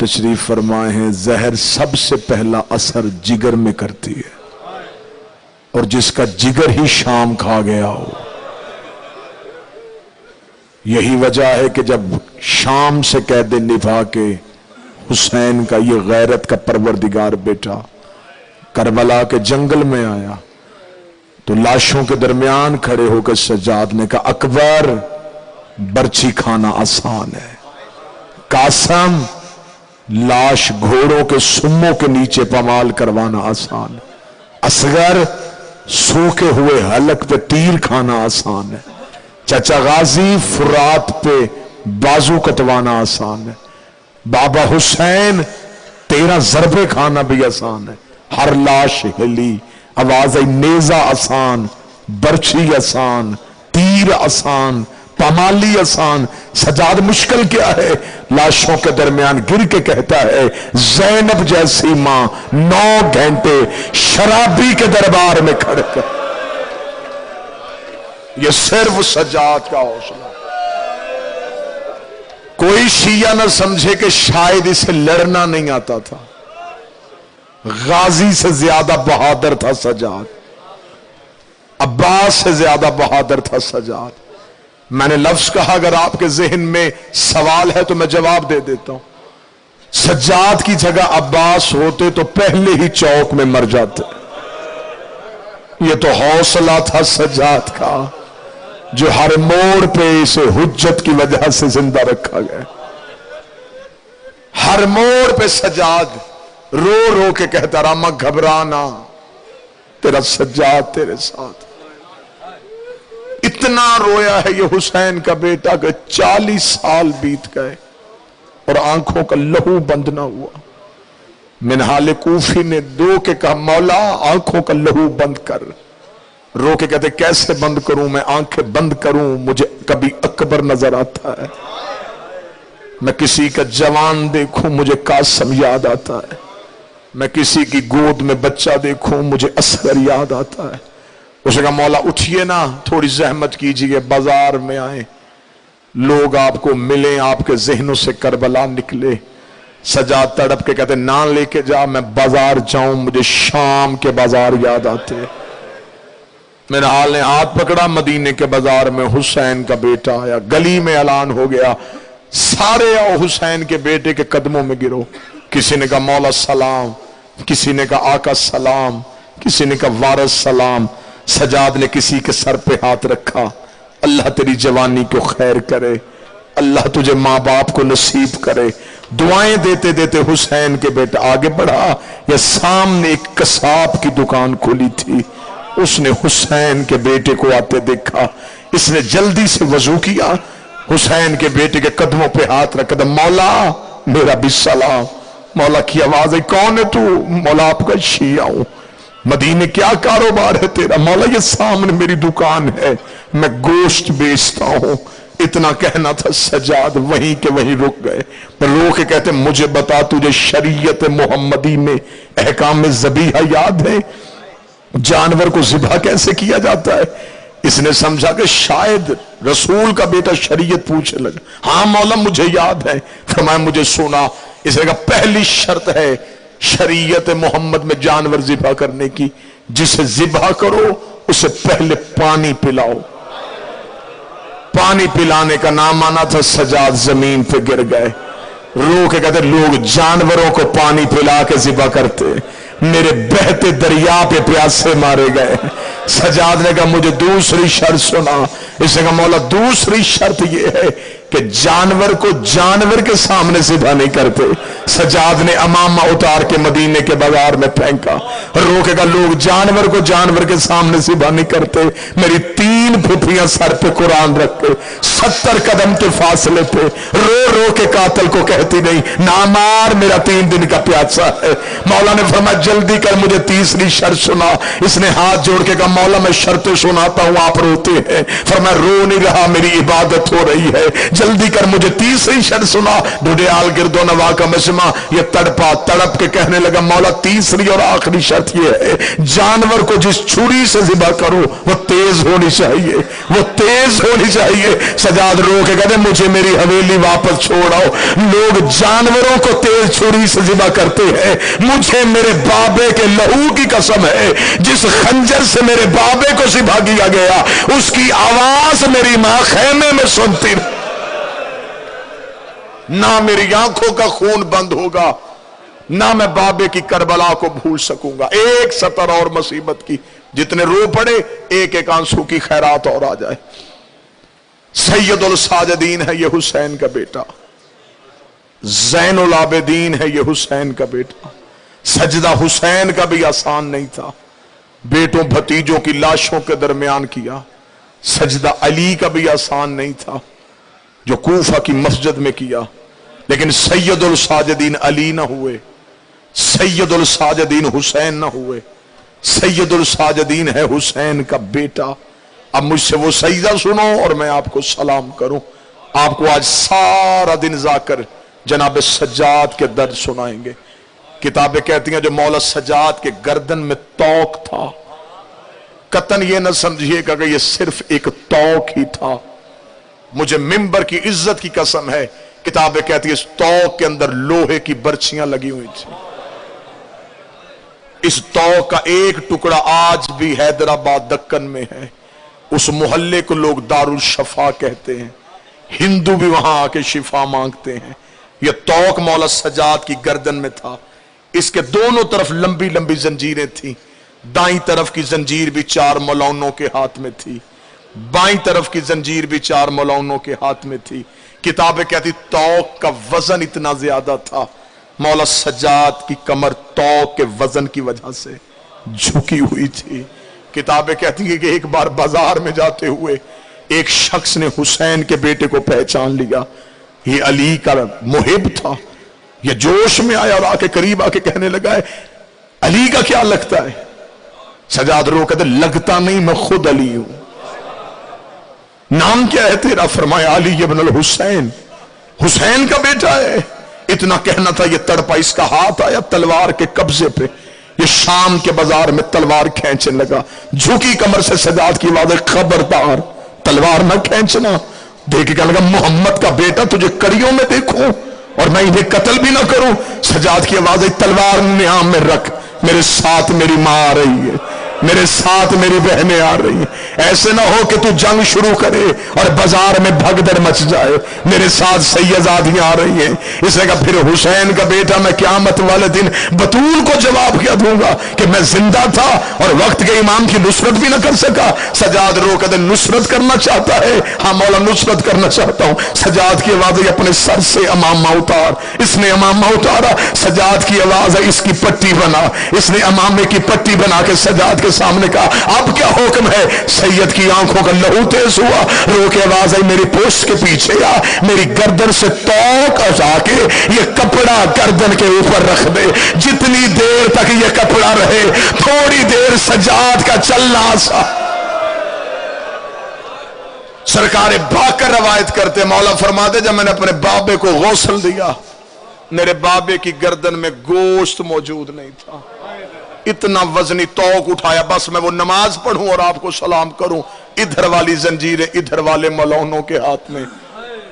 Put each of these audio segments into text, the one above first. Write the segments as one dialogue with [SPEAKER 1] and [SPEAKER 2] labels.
[SPEAKER 1] तशरीफ फरमाए हैं, जहर सबसे पहला असर जिगर में करती है, और जिसका जिगर ही शाम खा गया हो। यही वजह है कि जब शाम से कैद निभा के हुसैन का ये गैरत का परवरदिगार बेटा करबला के जंगल में आया, तो लाशों के दरमियान खड़े होकर सज्जाद ने कहा, अकबर, बर्छी खाना आसान है, कासम, लाश घोड़ों के सुम्मों के नीचे पमाल करवाना आसान है, असगर, सूखे हुए हलक पे तीर खाना आसान है, चाचा गाजी, फुरात पे बाजू कटवाना आसान है, बाबा हुसैन, 13 ज़रबे खाना भी आसान है। हर लाश हिली, आवाज आई, नेजा आसान, बर्छी आसान, तीर आसान, पमाली आसान। सजाद मुश्किल क्या है? लाशों के दरमियान गिर के कहता है, ज़ैनब जैसी मां 9 घंटे शराबी के दरबार में खड़ कर। यह सिर्फ सजाद का हौसला। कोई शिया ना समझे कि शायद इसे लड़ना नहीं आता था। गाजी से ज्यादा बहादुर था सजाद, अब्बास से ज्यादा बहादुर था सजाद। मैंने लफ्ज कहा, अगर आपके जहन में सवाल है तो मैं जवाब दे देता हूं। सज्जाद की जगह अब्बास होते तो पहले ही चौक में मर जाते। यह तो हौसला था सज्जाद का, जो हर मोड़ पे इसे हुज्जत की वजह से जिंदा रखा गया। हर मोड़ पे सज्जाद रो रो के कहता रहा, मत घबराना, तेरा सज्जाद तेरे साथ। इतना रोया है ये हुसैन का बेटा कि 40 साल बीत गए और आंखों का लहू बंद ना हुआ। मिनहाल कूफी ने दो के कहा, मौला आंखों का लहू बंद कर। रो के कहते, कैसे बंद करूं मैं, आंखें बंद करूं, मुझे कभी अकबर नजर आता है, मैं किसी का जवान देखूं मुझे कासम याद आता है, मैं किसी की गोद में बच्चा देखूं मुझे असगर याद आता है। उसने कहा, मौला उठिए ना, थोड़ी जहमत कीजिए, बाजार में आए, लोग आपको मिले, आपके जहनों से करबला निकले। सजाद तड़प के कहते, ना लेके जा, मैं बाजार जाऊं, मुझे शाम के बाजार याद आते। मेरा हाल ने हाथ पकड़ा, मदीने के बाजार में हुसैन का बेटा आया, गली में ऐलान हो गया, सारे आओ हुसैन के बेटे के कदमों में गिरो। किसी ने कहा मौला सलाम, किसी ने कहा आका सलाम, किसी ने कहा वारस सलाम। सजाद ने किसी के सर पे हाथ रखा, अल्लाह तेरी जवानी को खैर करे, अल्लाह तुझे माँ बाप को नसीब करे। दुआएं देते देते हुसैन के बेटा आगे बढ़ा। या सामने एक कसाब की दुकान खुली थी, उसने हुसैन के बेटे को आते देखा, इसने जल्दी से वजू किया, हुसैन के बेटे के कदमों पे हाथ रख दे, मौला मेरा भी सलाम। मौला की आवाज है, कौन है तू? मौला आपका शिया हूं। मदीने क्या कारोबार है तेरा? मौला ये सामने मेरी दुकान है, मैं गोश्त बेचता हूं। इतना कहना था, सजाद वहीं के वहीं रुक गए। पर रो के कहते, मुझे बता, तुझे शरीयत मोहम्मदी में अहकाम ज़बीहा याद है? जानवर को ज़िबा कैसे किया जाता है? इसने समझा कि शायद रसूल का बेटा शरीयत पूछने लगा। हाँ मौला मुझे याद है। फरमाया मुझे सुना। इसने कहा पहली शर्त है शरीयत मोहम्मद में जानवर ज़िबा करने की, जिसे ज़िबा करो उसे पहले पानी पिलाओ। पानी पिलाने का नाम आना था, सजाद जमीन पे गिर गए। रो के कहते, लोग जानवरों को पानी पिला के ज़िबा करते, मेरे बहते दरिया पे प्यासे मारे गए। सजाद ने कहा मुझे दूसरी शर्त सुना। इसने कहा मौला दूसरी शर्त यह है कि जानवर को जानवर के सामने ज़िबा नहीं करते। सजाद ने अमामा उतार के मदीने के बाजार में फेंका। रोकेगा, लोग जानवर को जानवर के सामने ज़िबा नहीं करते। मेरी 3 फुफियां सर पे कुरान रख के 70 कदम के फासले पे रो रो के कातिल को कहती नहीं, ना मार, मेरा 3 दिन का प्यासा है। मौला ने फरमाया जल्दी कर, मुझे तीसरी शर्त सुना। इसने हाथ जोड़ के कहा मौला मैं शर्तें सुनाता हूं, आप रोते हैं। फरमाया रो नहीं रहा, मेरी इबादत हो रही है, जल्दी कर, मुझे तीसरी शर्त सुना। ढूंढे आल गिरदो नवा का मैं फातिमा ये तड़पा, तड़प के कहने लगा मौला तीसरी और आखिरी शर्त ये है, जानवर को जिस छुरी से ज़िबा करो वो तेज होनी चाहिए, वो तेज होनी चाहिए। सजाद रो के कहते मुझे मेरी हवेली वापस छोड़ आओ। लोग जानवरों को तेज छुरी से ज़िबा करते हैं, मुझे मेरे बाबे के लहू की कसम है, जिस खंजर से मेरे बाबे को ज़िबा किया गया उसकी आवाज मेरी मां खेमे में सुनती, ना मेरी आंखों का खून बंद होगा, ना मैं बाबे की करबला को भूल सकूंगा। एक सतर और मुसीबत की, जितने रो पड़े एक एक आंसू की खैरात और आ जाए। सैयदुल साजिदीन है ये हुसैन का बेटा, ज़ैनुल आबिदीन है ये हुसैन का बेटा। सजदा हुसैन का भी आसान नहीं था, बेटों भतीजों की लाशों के दरमियान किया। सजदा अली का भी आसान नहीं था, जो कूफा की मस्जिद में किया। लेकिन सैयदुल साजिदीन अली ना हुए, सैयदुल साजिदीन हुसैन ना हुए, सैयदुल साजिदीन है हुसैन का बेटा। अब मुझसे वो सजदा सुनो और मैं आपको सलाम करूं। आपको आज सारा दिन जाकर जनाब सज्जाद के दर्द सुनाएंगे। किताबें कहती हैं जो मौला सज्जाद के गर्दन में तौक था, कतन ये न समझिएगा कि ये सिर्फ एक तौक ही था, मुझे मिंबर की इज्जत की कसम है, किताबें कहती है इस तौक के अंदर लोहे की बर्छियां लगी हुई थी। इस तौक का एक टुकड़ा आज भी हैदराबाद दक्कन में है। उस मोहल्ले को लोग दारुल शफा कहते हैं, हिंदू भी वहां आके शिफा मांगते हैं। यह तौक मौला सज्जाद की गर्दन में था। इसके दोनों तरफ लंबी लंबी जंजीरें थी। दाईं तरफ की जंजीर भी 4 मौलानों के हाथ में थी, बाईं तरफ की जंजीर भी 4 मौलानों के हाथ में थी। किताबें कहती तौक का वजन इतना ज्यादा था, मौला सज्जाद की कमर तौक के वजन की वजह से झुकी हुई थी। किताबें कहती है कि एक बार बाजार में जाते हुए एक शख्स ने हुसैन के बेटे को पहचान लिया, ये अली का मुहिब था। ये जोश में आया और आके करीब आके कहने लगा है अली का क्या लगता है? सजाद रो कहते लगता नहीं, मैं खुद अली हूं। नाम क्या है तेरा? फरमाया अली इब्न हुसैन, हुसैन का बेटा है। इतना कहना था, ये तड़पा, इसका हाथ आया तलवार के कब्जे पे। ये शाम के बाजार में तलवार खींचने लगा, झुकी कमर से सजाद की आवाज, खबरदार तलवार न खींचना। देख के कहने लगा मोहम्मद का बेटा तुझे कड़ियों में देखूं और मैं इन्हें कत्ल भी ना करूं। सजाद की आवाज, तलवार नियाम में रख, मेरे साथ मेरी मां आ रही है, मेरे साथ मेरी बहनें आ रही हैं। ऐसे ना हो कि तू जंग शुरू करे और बाजार में भगदड़ मच जाए, मेरे साथ सैयदादियां आ रही हैं। इसने कहा फिर हुसैन का बेटा मैं क़यामत वाले दिन बतूल को जवाब क्या दूंगा कि मैं जिंदा था और वक्त के इमाम की नुसरत भी ना कर सका। सजाद रो कहते नुसरत करना चाहता है? हाँ मौला नुसरत करना चाहता हूं। सजाद की आवाज है अपने सर से अमामा उतार। इसने अमामा उतारा, सजाद की आवाज है इसकी पट्टी बना। इसने अमामे की पट्टी बना के सजाद के सामने कहा अब क्या हुक्म है? सैयद की आंखों का लहू तेज हुआ, रो के आवाज आई मेरी पोस्ट के पीछे आ, मेरी गर्दन से तौक जाके ये कपड़ा गर्दन के ऊपर रख दे। जितनी देर तक ये कपड़ा रहे थोड़ी देर सजाद का चलना सा। सरकार बाकर रवायत करते, मौला फरमाते जब मैंने अपने बाबे को गौसल दिया मेरे बाबे की गर्दन में गोश्त मौजूद नहीं था। इतना वजनी तौक उठाया, बस मैं वो नमाज पढ़ूं और आपको सलाम करूं। इधर वाली जंजीरें इधर वाले मौलानों के हाथ में,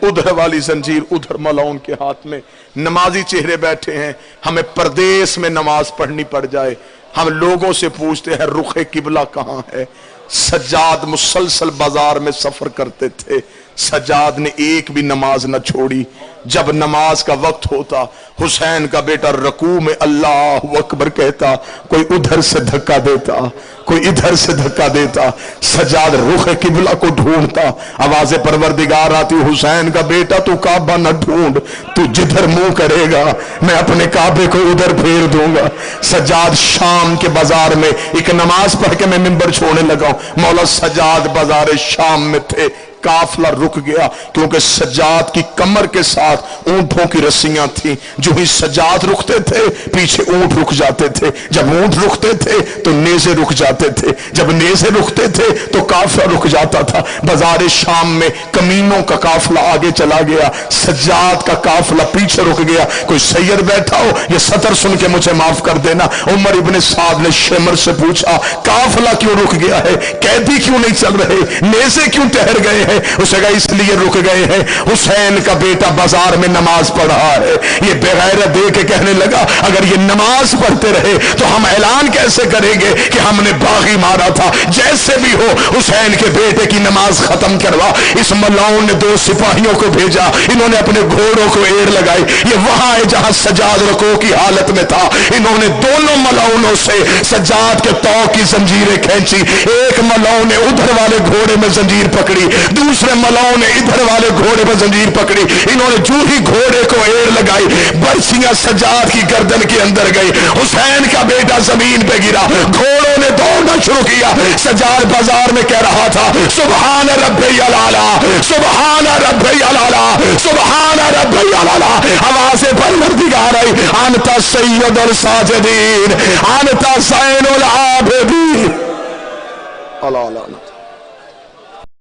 [SPEAKER 1] उधर वाली जंजीर उधर मौलान के हाथ में। नमाजी चेहरे बैठे हैं, हमें परदेश में नमाज पढ़नी पड़ जाए, हम लोगों से पूछते हैं रुखे किबला कहां है। सज्जाद मुसलसल बाजार में सफर करते थे, सज्जाद ने एक भी नमाज न छोड़ी। जब नमाज का वक्त होता हुसैन का बेटा रकू में अल्लाह अकबर कहता, कोई उधर से धक्का देता, कोई इधर से धक्का देता। सज्जाद रुख किबला को ढूंढता, आवाज़ परवरदिगार आती हुसैन का बेटा तू काबा न ढूंढ, तू जिधर मुंह करेगा मैं अपने काबे को उधर फेर दूंगा। सज्जाद शाम के बाजार में एक नमाज पढ़ के मैं मिंबर छोड़ने लगा। मौला सज्जाद बाजार शाम में थे, काफला रुक गया, क्योंकि सज्जाद की कमर के साथ ऊंटों की रस्सियां थी। जो ही सज्जाद रुकते थे पीछे ऊंट रुक जाते थे, जब ऊंट रुकते थे तो नेज़े रुक जाते थे, जब नेज़े रुकते थे तो काफला रुक जाता था। बाजार शाम में कमीनों का काफला आगे चला गया, सज्जाद का काफला पीछे रुक गया। कोई सैयद बैठा हो ये सतर सुन के मुझे माफ कर देना। उमर इब्ने साद ने शेमर से पूछा, काफला क्यों रुक गया है, कैदी क्यों नहीं चल रहे, नेज़े क्यों ठहर गए हैं? उसे कहा इसलिए रुक गए हैं, हुसैन का बेटा बाजार में नमाज पढ़ रहा है। ये बेगैरत दे के कहने लगा, अगर ये नमाज पढ़ते रहे तो हम ऐलान कैसे करेंगे कि हमने बागी मारा था? जैसे भी हो हुसैन के बेटे की नमाज खत्म करवा। इस मलाउन ने 2 सिपाहियों को भेजा, इन्होंने अपने घोड़ों को एड़ लगाई। ये वहां है जहां सज्जाद रुकू की हालत में था। इन्होंने दोनों मलाउनों से सज्जाद के तौ की जंजीरें खींची। एक मलाउन ने उधर वाले घोड़े में जंजीर पकड़ी, दूसरे मलाउन ने इधर वाले घोड़े में जंजीर पकड़ी। इन्होंने जो ही घोड़े को एड़ लगाई, बरसियां सज्जाद की गर्दन के अंदर गई। हुसैन का बेटा जमीन पे गिरा, घोड़ों ने दौड़ना शुरू किया। सज्जाद बाजार में कह रहा था, सुभान रब्बी अलाला, सुभान रब्बी अलाला, सुभान रब्बी अलाला। आवाज़ें परवरदिगार आई, अंता सय्यदुल साजिदीन, अंता ज़ैनुल आबिदीन। अला अला